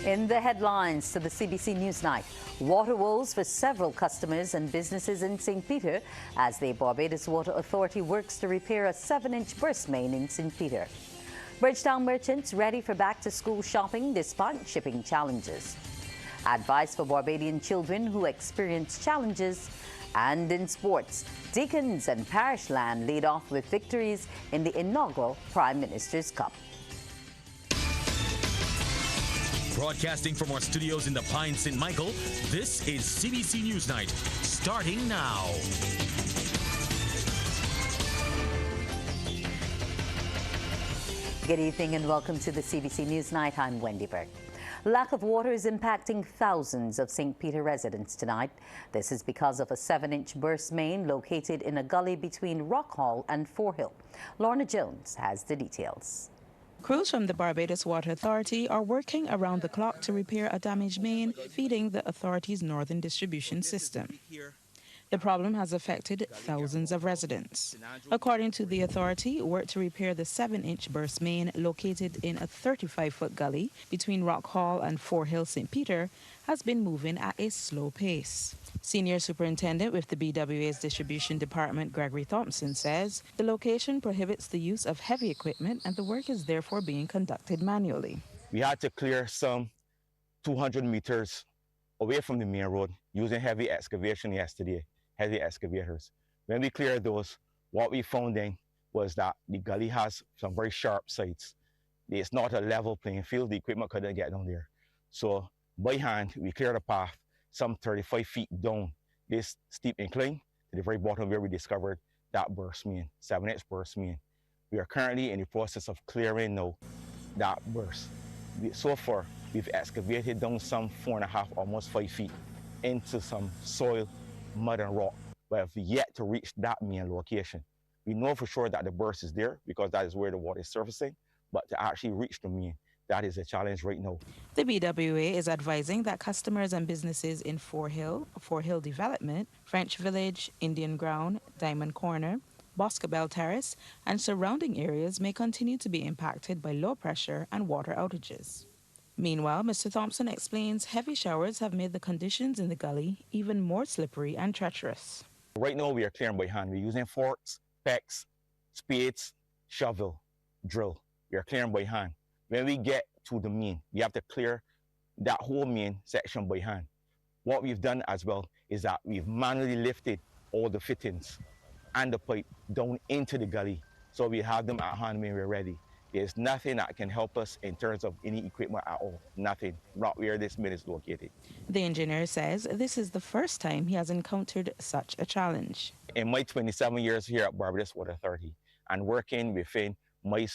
In the headlines to the CBC NewsNight, water woes for several customers and businesses in St. Peter as the Barbados Water Authority works to repair a 7-inch burst main in St. Peter. Bridgetown merchants ready for back-to-school shopping despite shipping challenges. Advice for Barbadian children who experience challenges. And in sports, Deacons and Parish Land lead off with victories in the inaugural Prime Minister's Cup. Broadcasting from our studios in the Pine St. Michael, this is CBC NewsNight, starting now. Good evening and welcome to the CBC NewsNight. I'm Wendy Burke. Lack of water is impacting thousands of St. Peter residents tonight. This is because of a 7-inch burst main located in a gully between Rock Hall and Forehill. Lorna Jones has the details. Crews from the Barbados Water Authority are working around the clock to repair a damaged main feeding the authority's northern distribution system. The problem has affected thousands of residents. According to the authority, work to repair the 7-inch burst main located in a 35-foot gully between Rock Hall and Forehill, St. Peter has been moving at a slow pace. Senior Superintendent with the BWA's Distribution Department, Gregory Thompson, says the location prohibits the use of heavy equipment and the work is therefore being conducted manually. We had to clear some 200 meters away from the main road using heavy excavation yesterday, heavy excavators. When we cleared those, what we found then was that the gully has some very sharp sides. It's not a level playing field, the equipment couldn't get down there. So by hand, we cleared a path some 35 feet down this steep incline to the very bottom where we discovered that burst main, 7-inch burst main. We are currently in the process of clearing now that burst. So far, we've excavated down some 4.5, almost 5 feet into some soil, mud and rock, but have yet to reach that main location. We know for sure that the burst is there because that is where the water is surfacing, but to actually reach the main, that is a challenge right now. The BWA is advising that customers and businesses in Forehill Development, French Village, Indian Ground, Diamond Corner, Boscobel Terrace, and surrounding areas may continue to be impacted by low pressure and water outages. Meanwhile, Mr. Thompson explains heavy showers have made the conditions in the gully even more slippery and treacherous. Right now we are clearing by hand. We're using forks, picks, spades, shovel, drill. We are clearing by hand. When we get to the main, we have to clear that whole main section by hand. What we've done as well is that we've manually lifted all the fittings and the pipe down into the gully, so we have them at hand when we're ready. There's nothing that can help us in terms of any equipment at all. Nothing, not where this main is located. The engineer says this is the first time he has encountered such a challenge. In my 27 years here at Barbados Water Authority and working within my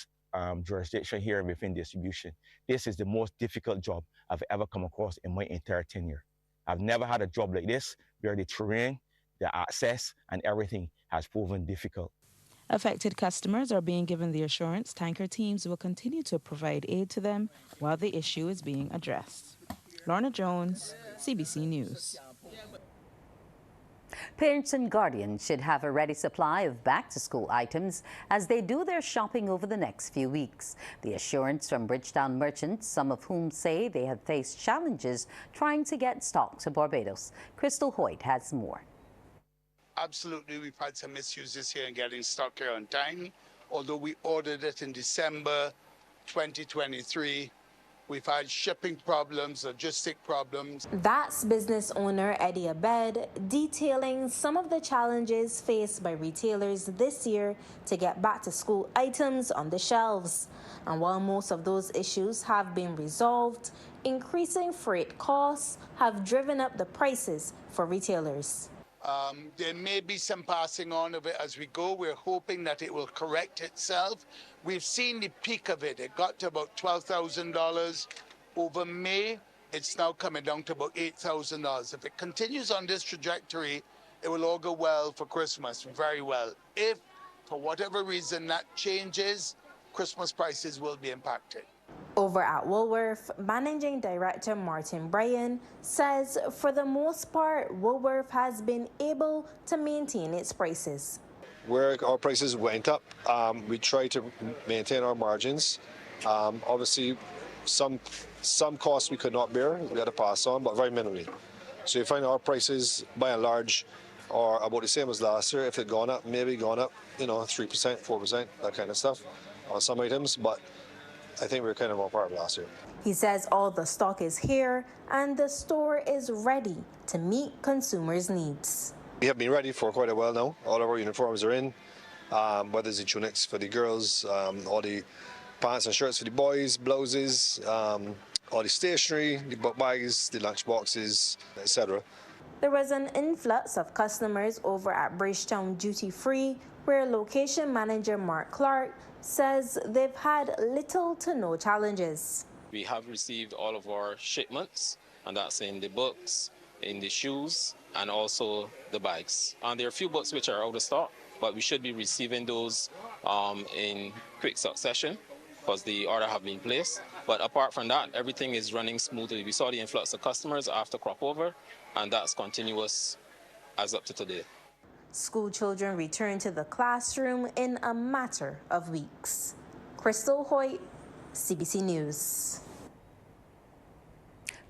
jurisdiction here within distribution, this is the most difficult job I've ever come across in my entire tenure. I've never had a job like this where the terrain, the access, and everything has proven difficult. Affected customers are being given the assurance tanker teams will continue to provide aid to them while the issue is being addressed. Lorna Jones, CBC News. Parents and guardians should have a ready supply of back-to-school items as they do their shopping over the next few weeks. The assurance from Bridgetown merchants, some of whom say they have faced challenges trying to get stock to Barbados. Crystal Hoyt has more. Absolutely, we've had some issues this year in getting stock here on time. Although we ordered it in December 2023, we've had shipping problems, logistic problems. That's business owner Eddie Abed detailing some of the challenges faced by retailers this year to get back-to-school items on the shelves. And while most of those issues have been resolved, increasing freight costs have driven up the prices for retailers. There may be some passing on of it as we go. We're hoping that it will correct itself. We've seen the peak of it. It got to about $12,000 over May. It's now coming down to about $8,000. If it continues on this trajectory, it will all go well for Christmas, very well. If, for whatever reason, that changes, Christmas prices will be impacted. Over at Woolworth, Managing Director Martin Bryan says for the most part, Woolworth has been able to maintain its prices. Where our prices went up, we try to maintain our margins. Obviously, Some costs we could not bear, we had to pass on, but very minimally. So you find our prices, by and large, are about the same as last year. If it gone up, maybe gone up, 3%, 4%, that kind of stuff on some items, but I think we're kind of on par with last year. He says all the stock is here and the store is ready to meet consumers' needs. We have been ready for quite a while now. All of our uniforms are in, whether it's the tunics for the girls, all the pants and shirts for the boys, blouses, all the stationery, the book bags, the lunch boxes, etc. There was an influx of customers over at Bridgetown Duty Free, where location manager Mark Clark says they've had little to no challenges. We have received all of our shipments, and that's in the books, in the shoes, and also the bags. And there are a few books which are out of stock, but we should be receiving those in quick succession because the order have been placed. But apart from that, everything is running smoothly. We saw the influx of customers after crop over, and that's continuous as up to today. School children return to the classroom in a matter of weeks. Crystal Hoyt, CBC News.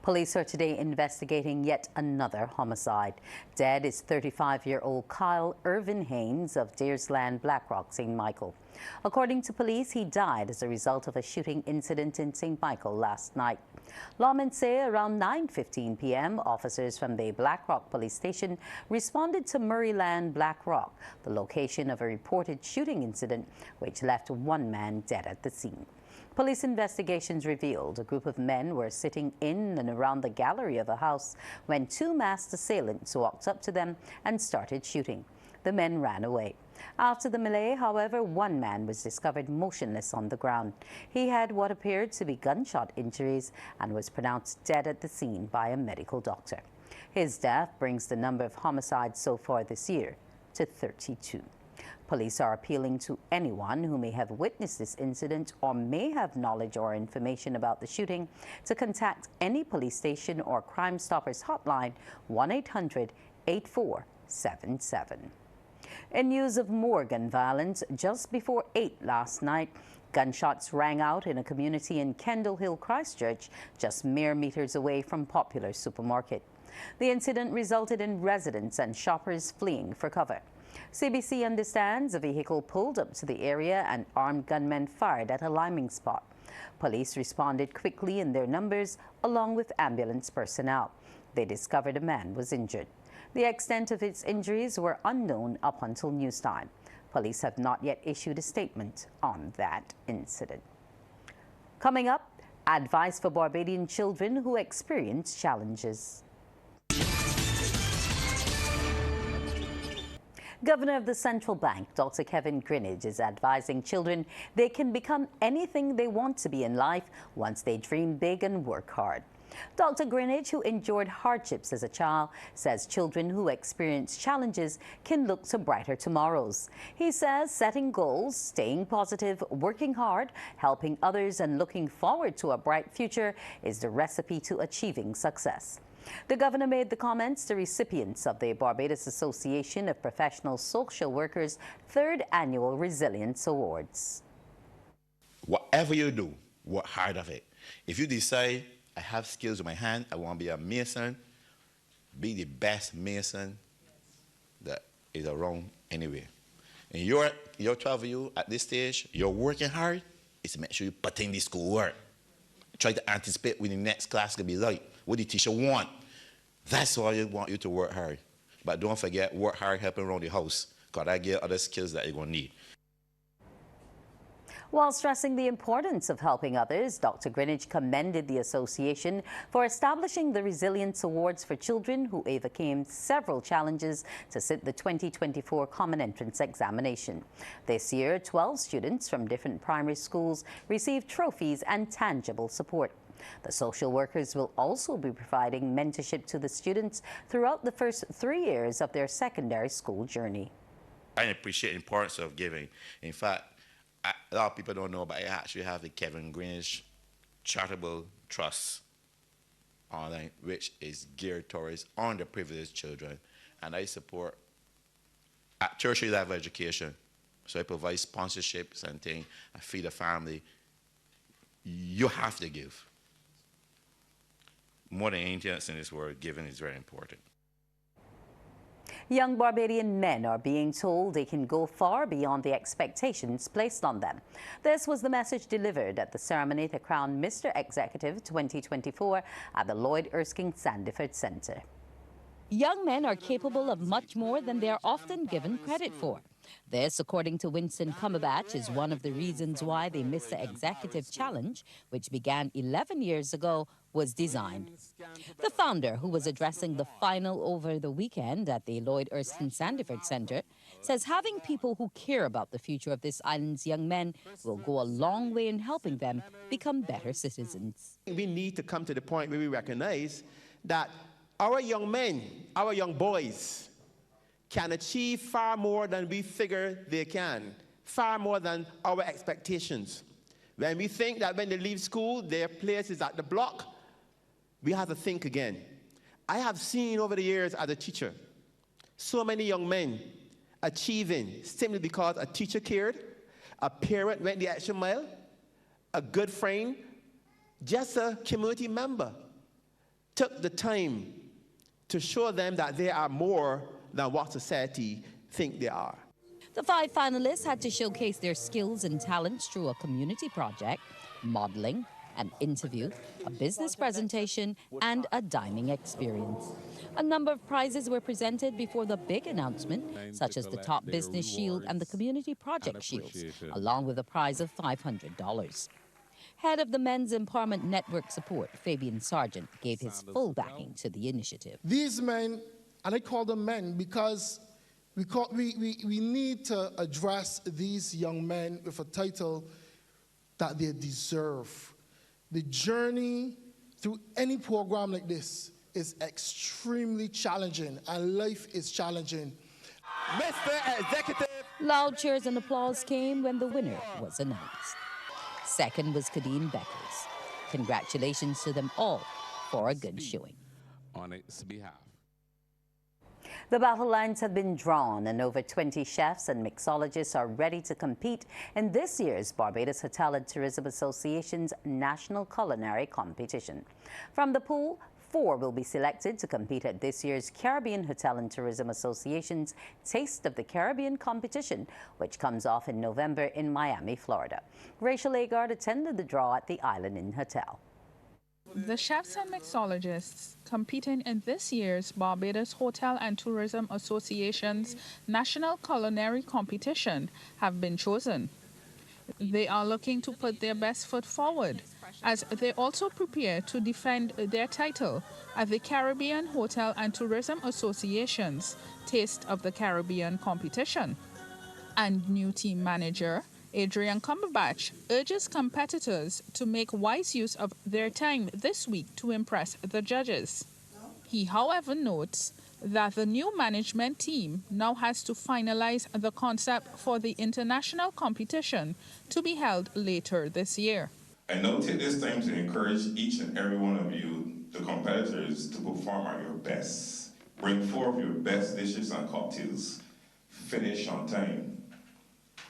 Police are today investigating yet another homicide. Dead is 35-year-old Kyle Irvin Haynes of Deersland, Blackrock, St. Michael. According to police, he died as a result of a shooting incident in St. Michael last night. Lawmen say around 9:15 p.m., officers from the Blackrock police station responded to Murrayland, Blackrock, the location of a reported shooting incident which left one man dead at the scene. Police investigations revealed a group of men were sitting in and around the gallery of a house when two masked assailants walked up to them and started shooting. The men ran away. After the melee, however, one man was discovered motionless on the ground. He had what appeared to be gunshot injuries and was pronounced dead at the scene by a medical doctor. His death brings the number of homicides so far this year to 32. Police are appealing to anyone who may have witnessed this incident or may have knowledge or information about the shooting to contact any police station or Crime Stoppers hotline 1-800-8477. In news of more gun violence, just before 8 last night, gunshots rang out in a community in Kendall Hill, Christchurch, just mere meters away from Popular Supermarket. The incident resulted in residents and shoppers fleeing for cover. CBC understands a vehicle pulled up to the area and armed gunmen fired at a liming spot. Police responded quickly in their numbers along with ambulance personnel. They discovered a man was injured. The extent of his injuries were unknown up until news time. Police have not yet issued a statement on that incident. Coming up, advice for Barbadian children who experience challenges. Governor of the Central Bank, Dr. Kevin Greenidge, is advising children they can become anything they want to be in life once they dream big and work hard. Dr. Greenidge, who endured hardships as a child, says children who experience challenges can look to brighter tomorrows. He says setting goals, staying positive, working hard, helping others, and looking forward to a bright future is the recipe to achieving success. The governor made the comments to recipients of the Barbados Association of Professional Social Workers' 3rd Annual Resilience Awards. Whatever you do, work hard of it. If you decide, I have skills in my hand, I want to be a mason, be the best mason that is around anywhere. And your 12 of you at this stage, you're working hard, is to make sure you put in the schoolwork. Try to anticipate when the next class will be like, what the teacher want. That's why I want you to work hard. But don't forget, work hard helping around the house, because I get other skills that you're going to need. While stressing the importance of helping others, Dr. Greenidge commended the association for establishing the Resilience Awards for children who overcame several challenges to sit the 2024 Common Entrance Examination. This year, 12 students from different primary schools received trophies and tangible support. The social workers will also be providing mentorship to the students throughout the first 3 years of their secondary school journey. I appreciate the importance of giving. In fact, a lot of people don't know, but I actually have the Kevin Greenidge Charitable Trust online, which is geared towards underprivileged children. And I support at tertiary level education. So I provide sponsorships and things. I feed a family you have to give. More than anything else in this world, giving is very important. Young Barbadian men are being told they can go far beyond the expectations placed on them. This was the message delivered at the ceremony to crown Mr. Executive 2024 at the Lloyd Erskine Sandiford Center. Young men are capable of much more than they are often given credit for. This, according to Winston Cumberbatch, is one of the reasons why the Mr. Executive Challenge, which began 11 years ago, was designed. The founder, who was addressing the final over the weekend at the Lloyd Erskine Sandiford Center, says having people who care about the future of this island's young men will go a long way in helping them become better citizens. We need to come to the point where we recognize that our young men, our young boys, can achieve far more than we figure they can, far more than our expectations. When we think that when they leave school, their place is at the block, we have to think again. I have seen over the years as a teacher, so many young men achieving simply because a teacher cared, a parent went the extra mile, a good friend, just a community member took the time to show them that they are more than what society think they are. The 5 finalists had to showcase their skills and talents through a community project, modeling, an interview, a business presentation, and a dining experience. A number of prizes were presented before the big announcement, such as the Top Business Shield and the Community Project Shields, along with a prize of $500. Head of the Men's Empowerment Network Support, Fabian Sargent, gave his full backing to the initiative. These men, and I call them men because we need to address these young men with a title that they deserve. The journey through any program like this is extremely challenging, and life is challenging. Mr. Executive! Loud cheers and applause came when the winner was announced. Second was Kadeen Beckers. Congratulations to them all for a good showing. On its behalf. The battle lines have been drawn, and over 20 chefs and mixologists are ready to compete in this year's Barbados Hotel and Tourism Association's National Culinary Competition. From the pool, 4 will be selected to compete at this year's Caribbean Hotel and Tourism Association's Taste of the Caribbean competition, which comes off in November in Miami, Florida. Rachel Agard attended the draw at the Island Inn Hotel. The chefs and mixologists competing in this year's Barbados Hotel and Tourism Association's National Culinary Competition have been chosen. They are looking to put their best foot forward as they also prepare to defend their title at the Caribbean Hotel and Tourism Association's Taste of the Caribbean competition. And new team manager Adrian Cumberbatch urges competitors to make wise use of their time this week to impress the judges. He, however, notes that the new management team now has to finalize the concept for the international competition to be held later this year. I now take this time to encourage each and every one of you, the competitors, to perform at your best. Bring forth your best dishes and cocktails. Finish on time.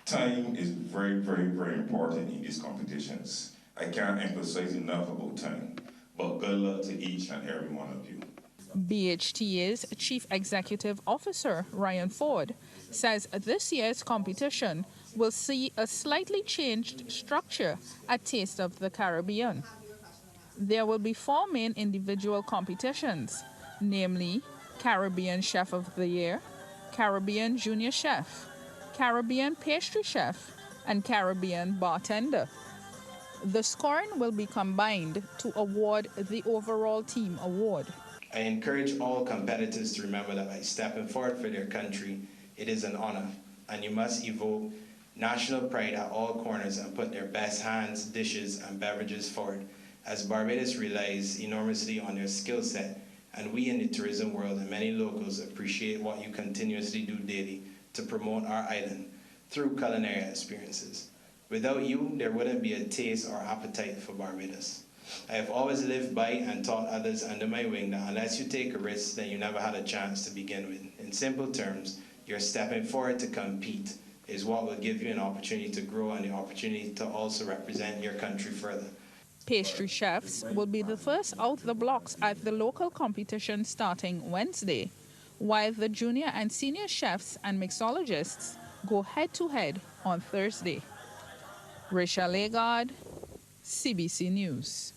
Time is very, very, very important in these competitions. I can't emphasize enough about time, but good luck to each and every one of you. BHTA's Chief Executive Officer, Ryan Ford, says this year's competition will see a slightly changed structure at Taste of the Caribbean. There will be 4 main individual competitions, namely Caribbean Chef of the Year, Caribbean Junior Chef, Caribbean Pastry Chef, and Caribbean Bartender. The scoring will be combined to award the overall team award. I encourage all competitors to remember that by stepping forward for their country, it is an honor, and you must evoke national pride at all corners and put their best hands, dishes, and beverages forward, as Barbados relies enormously on their skill set, and we in the tourism world and many locals appreciate what you continuously do daily to promote our island through culinary experiences. Without you, there wouldn't be a taste or appetite for Barbados. I have always lived by and taught others under my wing that unless you take a risk, then you never had a chance to begin with. In simple terms, your stepping forward to compete is what will give you an opportunity to grow and the opportunity to also represent your country further. Pastry chefs will be the first out the blocks at the local competition starting Wednesday, while the junior and senior chefs and mixologists go head-to-head on Thursday. Rachel Legard, CBC News.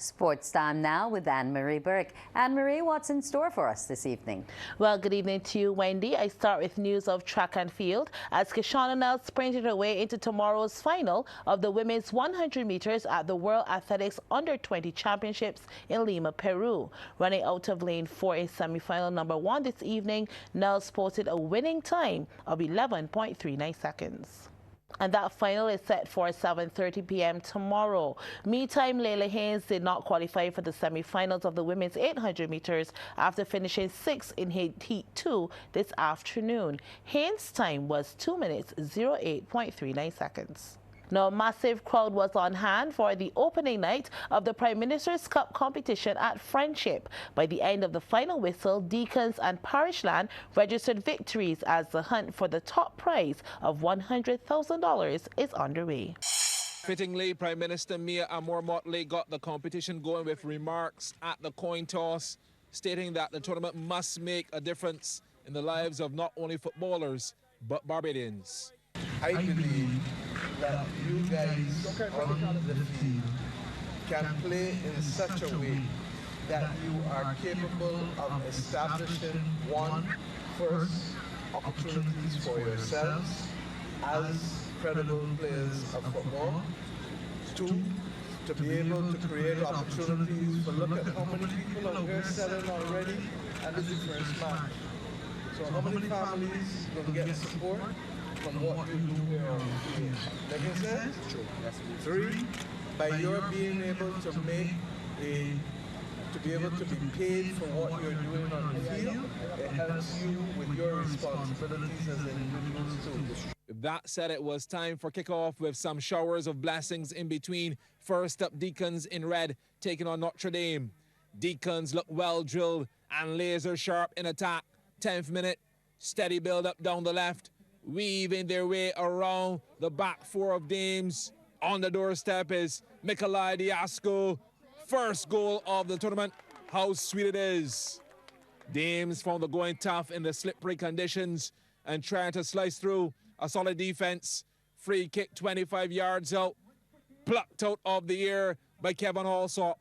Sports time now with Anne-Marie Burke. Anne-Marie, what's in store for us this evening? Well, good evening to you, Wendy. I start with news of track and field as Kishana Nell sprinted her way into tomorrow's final of the women's 100 meters at the World Athletics Under-20 Championships in Lima, Peru. Running out of lane 4 in semifinal number 1 this evening, Nels posted a winning time of 11.39 seconds. And that final is set for 7:30 p.m. tomorrow. Meantime, Layla Haynes did not qualify for the semifinals of the women's 800 meters after finishing 6th in Heat 2 this afternoon. Haynes' time was 2 minutes 08.39 seconds. Now, a massive crowd was on hand for the opening night of the Prime Minister's Cup competition at Friendship. By the end of the final whistle, Deacons and Parishland registered victories as the hunt for the top prize of $100,000 is underway. Fittingly, Prime Minister Mia Amor-Motley got the competition going with remarks at the coin toss, stating that the tournament must make a difference in the lives of not only footballers, but Barbadians. I believe that you guys on the field can play in such a way that you are capable of establishing first, opportunities for yourselves as credible players of football. 2, to be able to create opportunities for look at how many people are here selling already, and this is the first match. So how many families will get support from what you do here on the field? Making sense? 3, by your being able to be able to be paid for what you're doing on the field, it helps you with your responsibilities as individuals too. That said, it was time for kickoff with some showers of blessings in between. First up, Deacons in red taking on Notre Dame. Deacons look well drilled and laser sharp in attack. 10th minute, steady build up down the left, weaving their way around the back 4 of Dames. On the doorstep is Mikolai Diasco. First goal of the tournament. How sweet it is. Dames found the going tough in the slippery conditions and trying to slice through a solid defense. Free kick 25 yards out. Plucked out of the air by Kevin Halsop.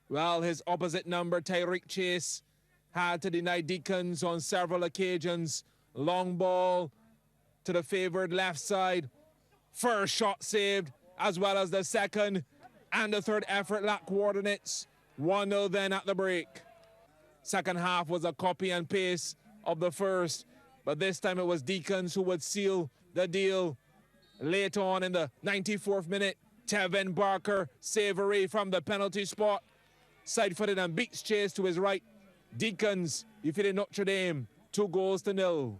Well, his opposite number, Tyreek Chase, had to deny Deacons on several occasions. Long ball to the favored left side. First shot saved, as well as the second and the third effort lacked coordinates. 1-0 then at the break. Second half was a copy and paste of the first, but this time it was Deacons who would seal the deal. Late on in the 94th minute, Tevin Barker savory from the penalty spot. Side-footed and beats Chase to his right. Deacons defeated Notre Dame 2-0.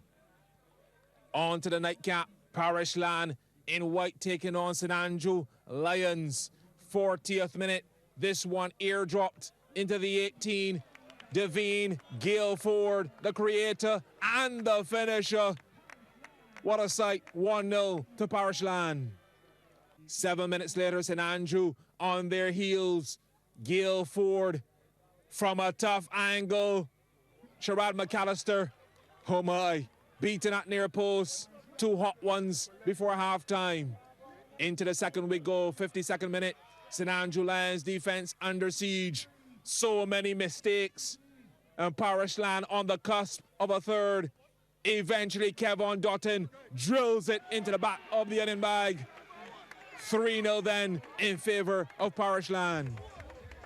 On to the nightcap. Parishland in white taking on St. Andrew Lions. 40th minute. This one airdropped into the 18. Devine Guilford, the creator and the finisher. What a sight. 1-0 to Parishland. 7 minutes later, St. Andrew on their heels. Guilford from a tough angle. Sherrod McAllister, oh my, beaten at near post. 2 hot ones before halftime. Into the second we go, 52nd minute. St. Andrew Lions defense under siege. So many mistakes. And Parishland on the cusp of a third. Eventually, Kevon Dotton drills it into the back of the onion bag. 3-0 then in favor of Parishland.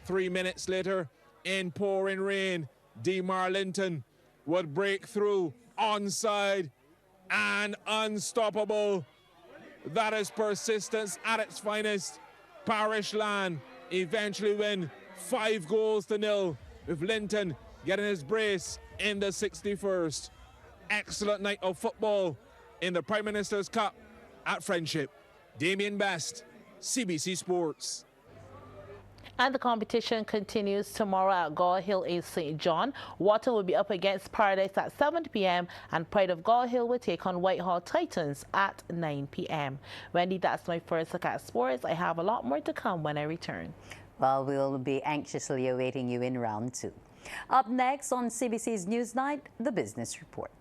3 minutes later, in pouring rain, Demar Linton would break through onside and unstoppable. That is persistence at its finest. Parishland eventually win 5-0 with Linton getting his brace in the 61st. Excellent night of football in the Prime Minister's Cup at Friendship. Damien Best, CBC Sports. And the competition continues tomorrow at Gaul Hill in St. John. Water will be up against Paradise at 7 p.m. and Pride of Gaul Hill will take on Whitehall Titans at 9 p.m. Wendy, that's my first look at sports. I have a lot more to come when I return. Well, we'll be anxiously awaiting you in round 2. Up next on CBC's Newsnight, the Business Report.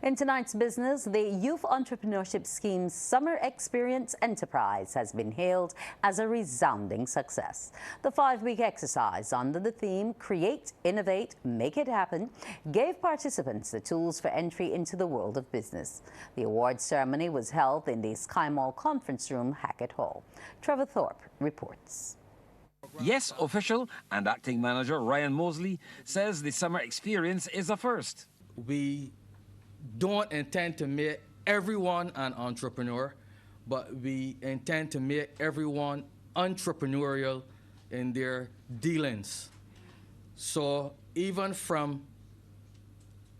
In tonight's business, the Youth Entrepreneurship Scheme's Summer Experience Enterprise has been hailed as a resounding success. The 5-week exercise under the theme Create, Innovate, Make It Happen gave participants the tools for entry into the world of business. The awards ceremony was held in the Sky Mall Conference Room, Hackett Hall. Trevor Thorpe reports. Yes official and acting manager Ryan Mosley says the summer experience is a first. We don't intend to make everyone an entrepreneur, but we intend to make everyone entrepreneurial in their dealings. So even from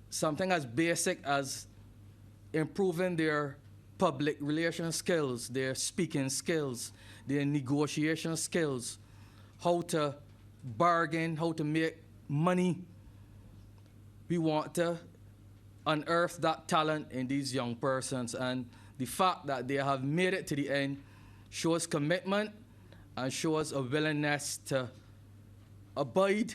something as basic as improving their public relations skills, their speaking skills, their negotiation skills, how to bargain, how to make money, we want to unearth that talent in these young persons, and the fact that they have made it to the end shows commitment and shows a willingness to abide.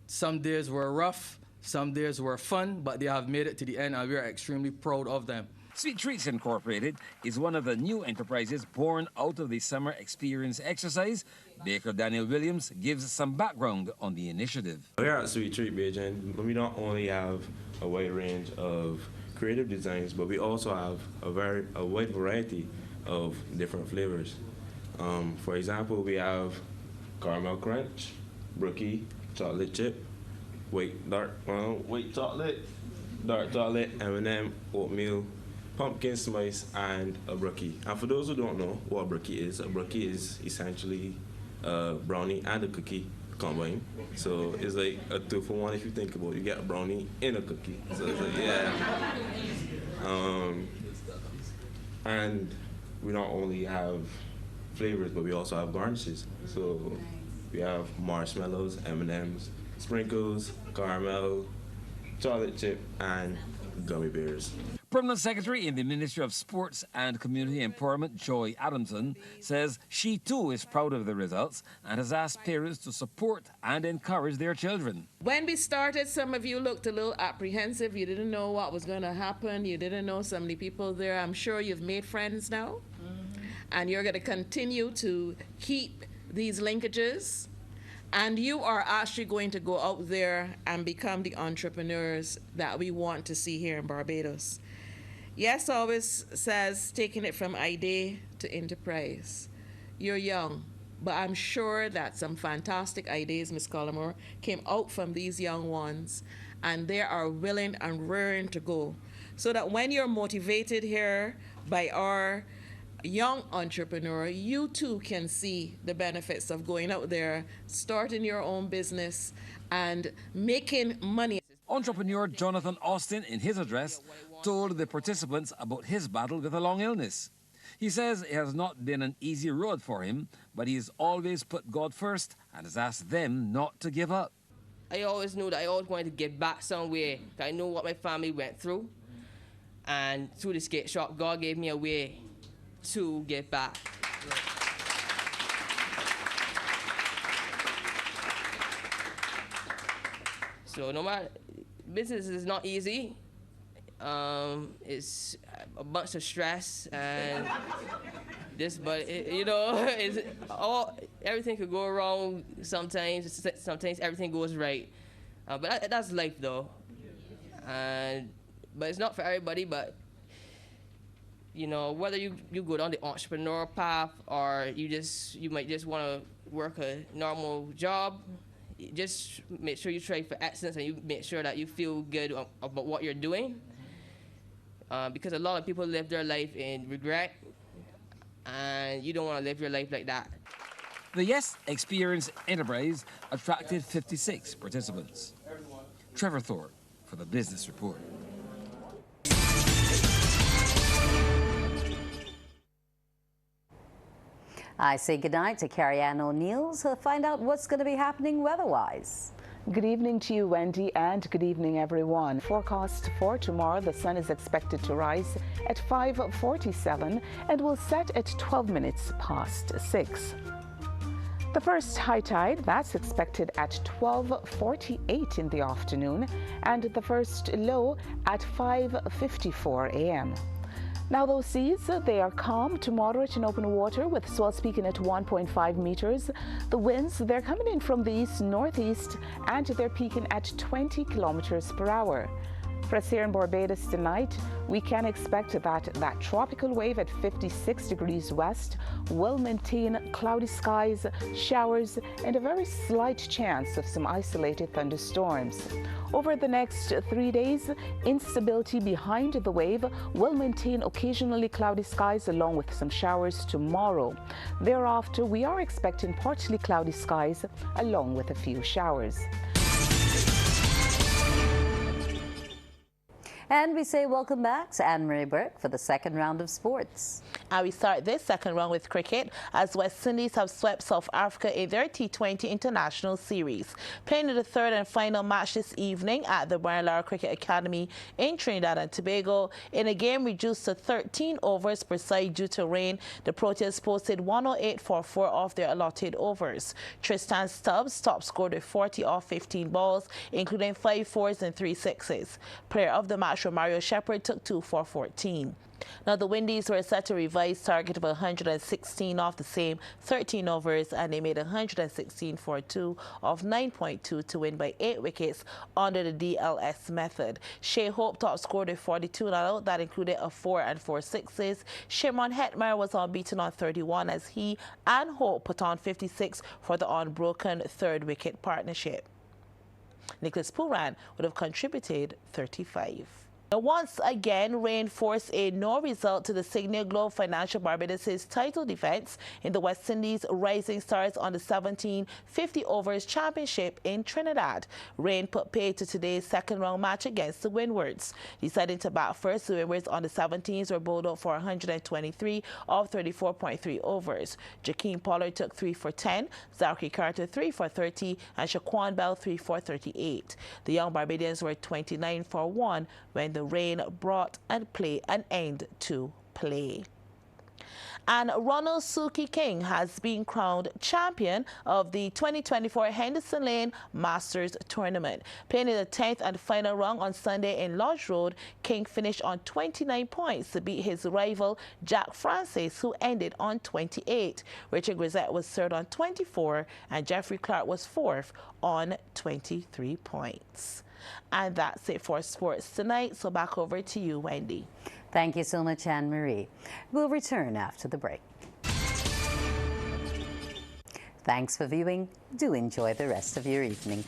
Some days were rough, some days were fun, but they have made it to the end and we are extremely proud of them. Sweet Treats Incorporated is one of the new enterprises born out of the summer experience exercise. Baker Daniel Williams gives some background on the initiative. Here at Sweet Treat Beijing, we don't only have a wide range of creative designs, but we also have a wide variety of different flavors. For example, we have caramel crunch, brookie, chocolate chip, white chocolate, dark chocolate, M&M, oatmeal, pumpkin spice, and a brookie. And for those who don't know what a brookie is essentially a brownie and a cookie combined. So it's like a 2-for-1 if you think about it. You get a brownie and a cookie. So it's like, yeah. And we not only have flavors, but we also have garnishes. So we have marshmallows, M&Ms, sprinkles, caramel, chocolate chip, and gummy bears. Permanent Secretary in the Ministry of Sports and Community Empowerment, Joy Adamson, says she too is proud of the results and has asked parents to support and encourage their children. When we started, some of you looked a little apprehensive. You didn't know what was going to happen. You didn't know so many people there. I'm sure you've made friends now. And you're going to continue to keep these linkages. And you are actually going to go out there and become the entrepreneurs that we want to see here in Barbados. Yes always says taking it from idea to enterprise. You're young, but I'm sure that some fantastic ideas, Ms. Collymore, came out from these young ones, and they are willing and raring to go. So that when you're motivated here by our young entrepreneur, you too can see the benefits of going out there, starting your own business, and making money. Entrepreneur Jonathan Austin, in his address, told the participants about his battle with a long illness. He says it has not been an easy road for him, but he has always put God first and has asked them not to give up. I always knew that I always wanted to get back somewhere. I know what my family went through, and through the skate shop, God gave me a way to get back. So no matter, business is not easy. It's a bunch of stress and this, but it's everything could go wrong sometimes. Sometimes everything goes right, but that's life though. But it's not for everybody. But whether you go down the entrepreneur path or you might just want to work a normal job, just make sure you try for excellence and you make sure that you feel good about what you're doing. Because a lot of people live their life in regret, and you don't want to live your life like that. The Yes Experience Enterprise attracted 56 participants. Trevor Thorpe for the Business Report. I say goodnight to Carrie-Ann O'Neill to find out what's going to be happening weather-wise. Good evening to you, Wendy, and good evening, everyone. Forecast for tomorrow, the sun is expected to rise at 5:47 and will set at 12 minutes past 6. The first high tide, that's expected at 12:48 in the afternoon, and the first low at 5:54 a.m. Now those seas, they are calm to moderate in open water with swells peaking at 1.5 meters. The winds, they're coming in from the east-northeast and they're peaking at 20 kilometers per hour. For us here in Barbados tonight, we can expect that tropical wave at 56 degrees west will maintain cloudy skies, showers, and a very slight chance of some isolated thunderstorms. Over the next 3 days, instability behind the wave will maintain occasionally cloudy skies along with some showers tomorrow. Thereafter, we are expecting partly cloudy skies along with a few showers. And we say welcome back to Anne-Marie Burke for the second round of sports. And we start this second round with cricket as West Indies have swept South Africa in their T20 International Series. Playing in the third and final match this evening at the Brian Lara Cricket Academy in Trinidad and Tobago. In a game reduced to 13 overs per side due to rain, the Proteas posted 108 for 4 off their allotted overs. Tristan Stubbs top scored with 40 off 15 balls, including 5 fours and 3 sixes. Player of the match Mario Shepherd took 2 for 14. Now the Windies were set to revise target of 116 off the same 13 overs, and they made 116 for 2 of 9.2 to win by 8 wickets under the DLS method. Shea Hope top scored with 42 not out. That included a 4 and 4 sixes. Shimron Hetmyer was unbeaten on 31 as he and Hope put on 56 for the unbroken third wicket partnership. Nicholas Pooran would have contributed 35. Now, once again, rain forced a no result to the Signal Globe Financial Barbados' title defense in the West Indies Rising Stars on the 1750 overs championship in Trinidad. Rain put paid to today's second round match against the Windwards. Deciding to bat first, the Windwards on the 17s were bowled out for 123 of 34.3 overs. Jakeem Pollard took 3 for 10, Zachary Carter 3 for 30, and Shaquan Bell 3 for 38. The young Barbadians were 29 for 1 when the rain brought an end to play. And Ronald Suki King has been crowned champion of the 2024 Henderson Lane Masters Tournament. Playing in the 10th and final round on Sunday in Lodge Road, King finished on 29 points to beat his rival Jack Francis, who ended on 28. Richard Grisette was third on 24, and Jeffrey Clark was fourth on 23 points. And that's it for sports tonight. So back over to you, Wendy. Thank you so much, Anne-Marie. We'll return after the break. Thanks for viewing. Do enjoy the rest of your evening.